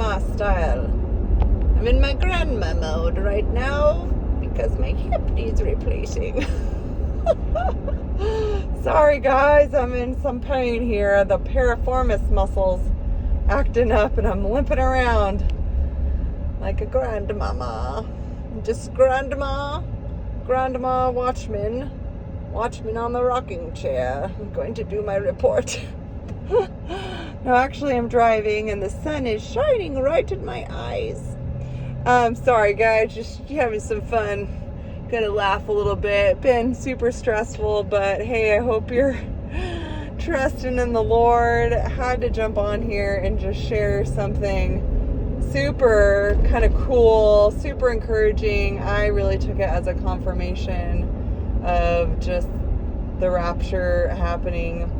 grandma style. I'm in my grandma mode right now because my hip needs replacing. Sorry guys, I'm in some pain here. The piriformis muscles acting up and I'm limping around like a grandmama. Just grandma watchman on the rocking chair. I'm going to do my report. No, actually I'm driving and the sun is shining right in my eyes. Sorry guys, just having some fun. Gonna laugh a little bit. Been super stressful, but hey, I hope you're trusting in the Lord. Had to jump on here and just share something super kind of cool, super encouraging. I really took it as a confirmation of just the rapture happening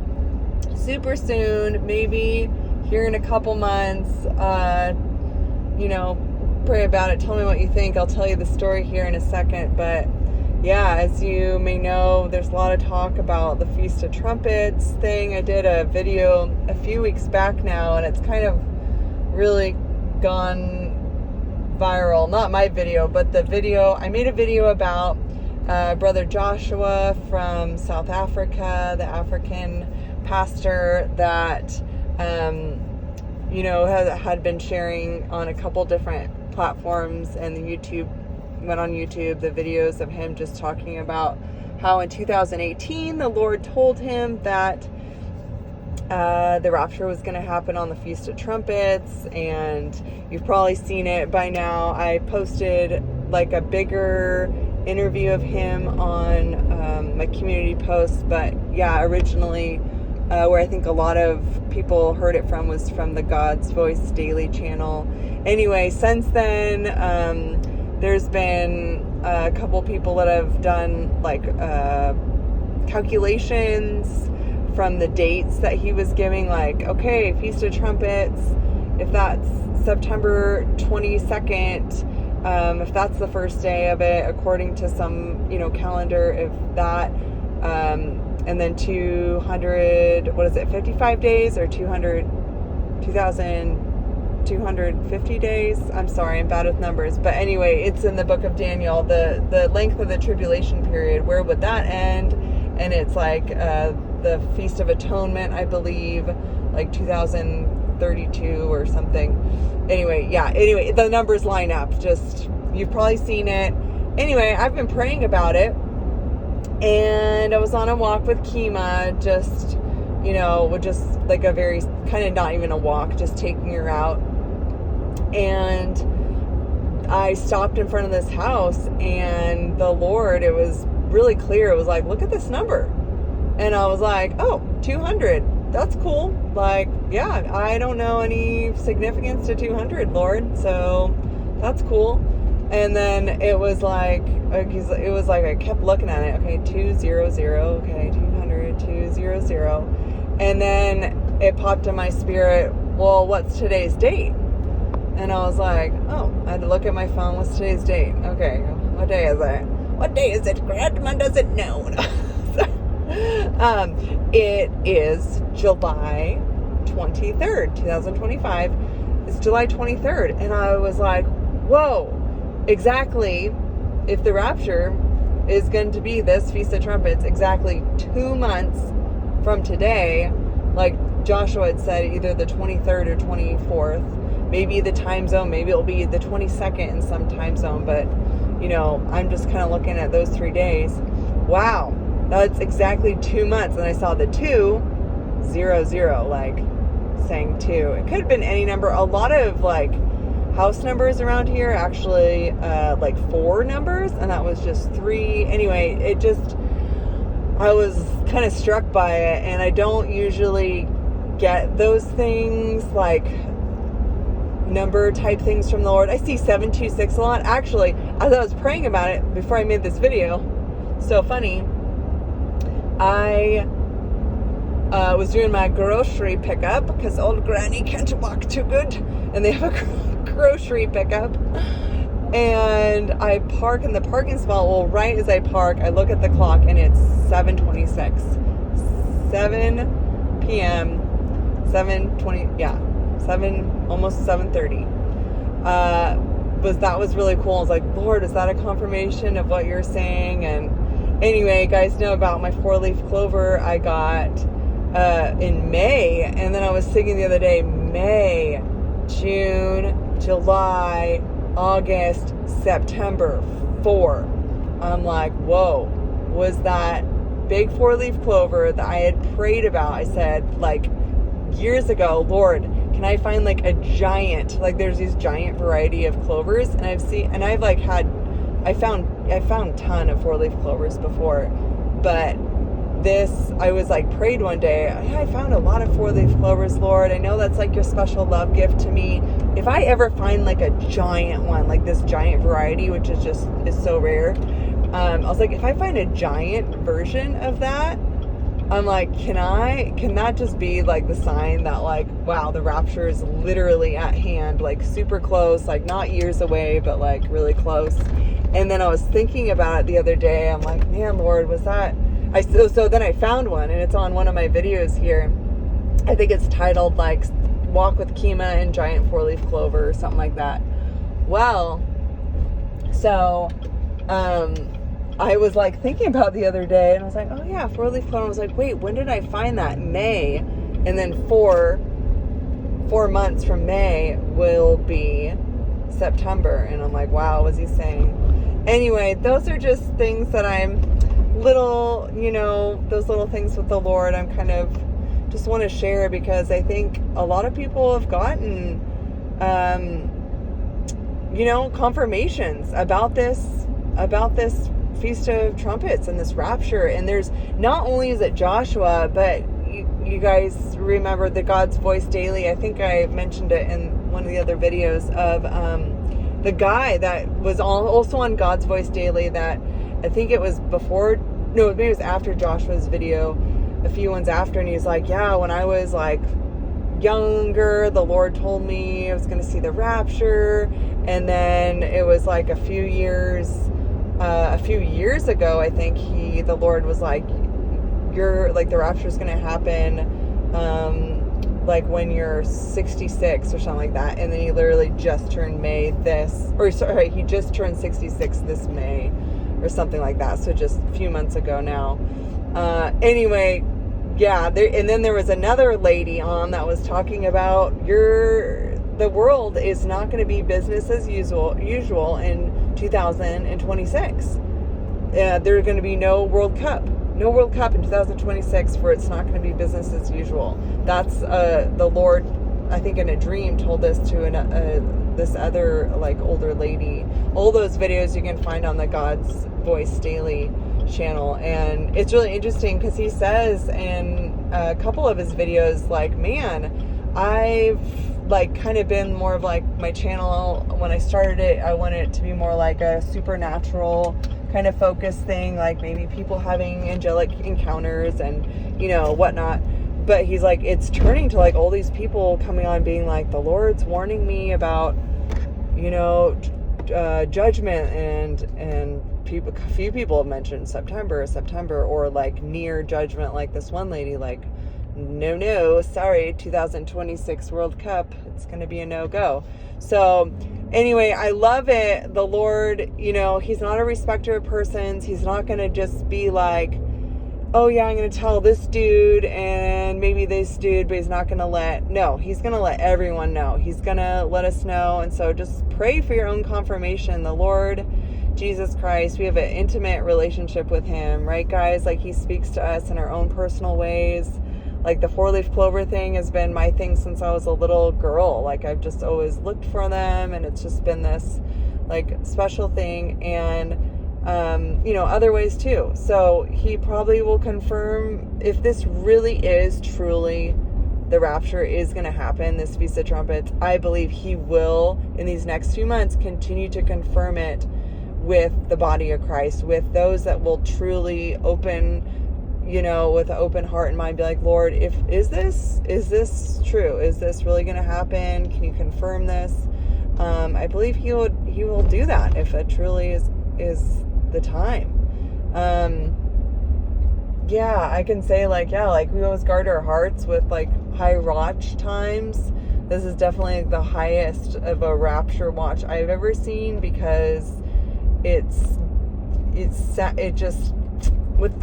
super soon, maybe here in a couple months. Pray about it. Tell me what you think. I'll tell you the story here in a second. But yeah, as you may know, there's a lot of talk about the Feast of Trumpets thing. I did a video a few weeks back now, and it's kind of really gone viral. Not my video, but the video. I made a video about Brother Joshua from South Africa, the African pastor that had been sharing on a couple different platforms, and went on YouTube, the videos of him just talking about how in 2018 the Lord told him that the rapture was going to happen on the Feast of Trumpets, and you've probably seen it by now. I posted like a bigger interview of him on my community post, but yeah, originally where I think a lot of people heard it from was from the God's Voice Daily channel. Anyway, since then, there's been a couple people that have done like calculations from the dates that he was giving, like, okay, Feast of Trumpets, if that's September 22nd, if that's the first day of it, according to some, calendar, if that, and then 55 days or 2,250 days. I'm sorry, I'm bad with numbers. But anyway, it's in the book of Daniel, the length of the tribulation period. Where would that end? And it's like the Feast of Atonement, I believe, like 2032 or something. Anyway, the numbers line up. Just, you've probably seen it. Anyway, I've been praying about it. And I was on a walk with Kima, just, with just like a very, kind of not even a walk, just taking her out. And I stopped in front of this house, and the Lord, it was really clear. It was like, look at this number. And I was like, oh, 200. That's cool. Like, yeah, I don't know any significance to 200, Lord. So that's cool. And then it was like I kept looking at it. Okay, 200. Okay, 200, 200. And then it popped in my spirit, well, what's today's date? And I was like, oh, I had to look at my phone. What's today's date? Okay, what day is it? What day is it? Grandma doesn't know. It is July 23rd, 2025. It's July 23rd. And I was like, whoa. Exactly, if the rapture is going to be this Feast of Trumpets, exactly 2 months from today, like Joshua had said, either the 23rd or 24th, maybe the time zone, maybe it'll be the 22nd in some time zone, but, I'm just kind of looking at those 3 days. Wow, that's exactly 2 months, and I saw the 200, like saying 2. It could have been any number. A lot of, like, house numbers around here actually like 4 numbers, and that was just 3. Anyway, I was kind of struck by it, and I don't usually get those things, like number type things from the Lord. I see 726 a lot. Actually, as I was praying about it before I made this video, so funny, I was doing my grocery pickup because old granny can't walk too good, and they have a grocery pickup, and I park in the parking spot. Well, right as I park, I look at the clock, and it's 7:26, 7 p.m. 7:20, yeah, almost 7:30. That was really cool. I was like, Lord, is that a confirmation of what you're saying? And anyway, you guys know about my 4-leaf clover I got in May. And then I was thinking the other day, May, June, July, August, September, 4. I'm like, whoa, was that big 4-leaf clover that I had prayed about? I said, like, years ago, Lord, can I find like a giant, like there's these giant variety of clovers, and I found a ton of 4-leaf clovers before, but I was like prayed one day, I found a lot of 4-leaf clovers, Lord. I know that's like your special love gift to me. If I ever find like a giant one, like this giant variety, which is so rare, I was like, if I find a giant version of that, I'm like, can that just be like the sign that like, wow, the rapture is literally at hand, like super close, like not years away, but like really close. And then I was thinking about it the other day. I'm like, man, Lord, was that, so then I found one, and it's on one of my videos here. I think it's titled like Walk with Kima and Giant 4-leaf Clover or something like that. Well, so, I was like thinking about the other day, and I was like, oh yeah, 4-leaf clover. I was like, wait, when did I find that? May. And then 4 months from May will be September. And I'm like, wow, what was he saying? Anyway, those are just things that I'm those little things with the Lord, I'm kind of just want to share, because I think a lot of people have gotten, confirmations about this Feast of Trumpets and this rapture. And there's, not only is it Joshua, but you guys remember the God's Voice Daily. I think I mentioned it in one of the other videos of the guy that was also on God's Voice Daily, that I think it was maybe it was after Joshua's video, a few ones after, and he's like, yeah, when I was like younger, the Lord told me I was going to see the rapture. And then it was like a few years ago, I think the Lord was like, the rapture is going to happen, like when you're 66 or something like that. And then he literally just turned he just turned 66 this May or something like that. So just a few months ago now. Anyway, yeah, and then there was another lady on that was talking about the world is not going to be business as usual in 2026. There's going to be no World Cup in 2026, for it's not going to be business as usual. That's the Lord, I think, in a dream told this to this other like older lady. All those videos you can find on the God's Voice Daily channel, and it's really interesting because he says in a couple of his videos, like, man, I've like kind of been more of like, my channel when I started it, I wanted it to be more like a supernatural kind of focus thing, like maybe people having angelic encounters and whatnot. But he's like, it's turning to like all these people coming on being like, the Lord's warning me about judgment, and a few people have mentioned September, or like near judgment, like this one lady, like, no, sorry, 2026 World Cup, it's going to be a no-go. So anyway, I love it. The Lord, he's not a respecter of persons. He's not going to just be like, oh yeah, I'm going to tell this dude and maybe this dude, but he's not going to he's going to let everyone know. He's going to let us know. And so just pray for your own confirmation. The Lord Jesus Christ, we have an intimate relationship with him, right, guys? Like, he speaks to us in our own personal ways. Like, the 4-leaf clover thing has been my thing since I was a little girl. Like, I've just always looked for them, and it's just been this like special thing. And other ways too. So he probably will confirm if this really is truly the rapture is going to happen, this Feast of Trumpets. I believe he will, in these next few months, continue to confirm it with the body of Christ, with those that will truly open, with an open heart and mind, be like, Lord, is this true? Is this really going to happen? Can you confirm this? I believe he will do that if it truly is the time. I can say, like, we always guard our hearts with like high watch times, this is definitely the highest of a Rapture Watch I've ever seen, because it just, with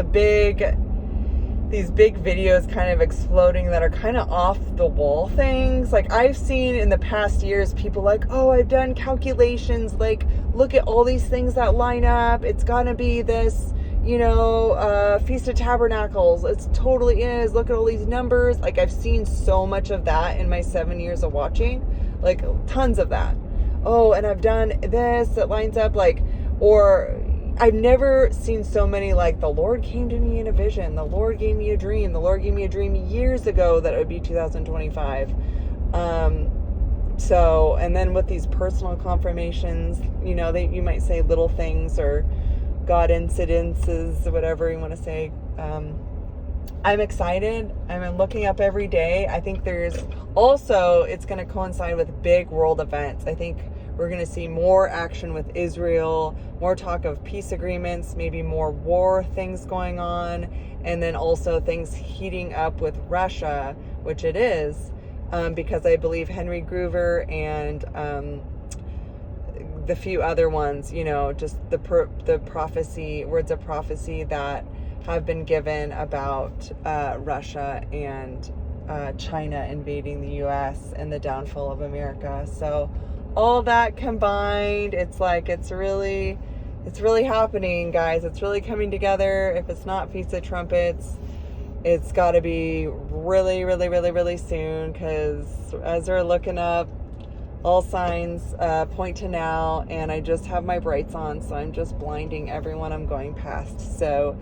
these big videos kind of exploding that are kind of off the wall things. Like, I've seen in the past years people like, oh, I've done calculations, like, look at all these things that line up, it's gonna be this, Feast of Tabernacles, it totally is, look at all these numbers. Like, I've seen so much of that in my 7 years of watching, like, tons of that. Oh, and I've done this that lines up, like, or I've never seen so many, like, the Lord came to me in a vision, the Lord gave me a dream, the Lord gave me a dream years ago that it would be 2025. So, and then with these personal confirmations, you might say little things or God incidences, whatever you want to say. I'm excited. I'm looking up every day. I think there's also, it's going to coincide with big world events. I think we're going to see more action with Israel, more talk of peace agreements, maybe more war things going on, and then also things heating up with Russia, which it is, because I believe Henry Groover and the few other ones, just the prophecy, words of prophecy that have been given about Russia and China invading the U.S. and the downfall of America. So all that combined, it's really happening, guys. It's really coming together. If it's not Feast of Trumpets, it's got to be really, really, really, really soon, because as we're looking up, all signs point to now, and I just have my brights on, so I'm just blinding everyone I'm going past. So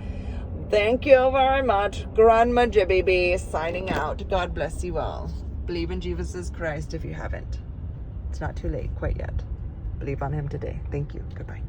thank you very much. Grandma Jibby B signing out. God bless you all. Believe in Jesus Christ if you haven't. It's not too late quite yet. Believe on him today. Thank you. Goodbye.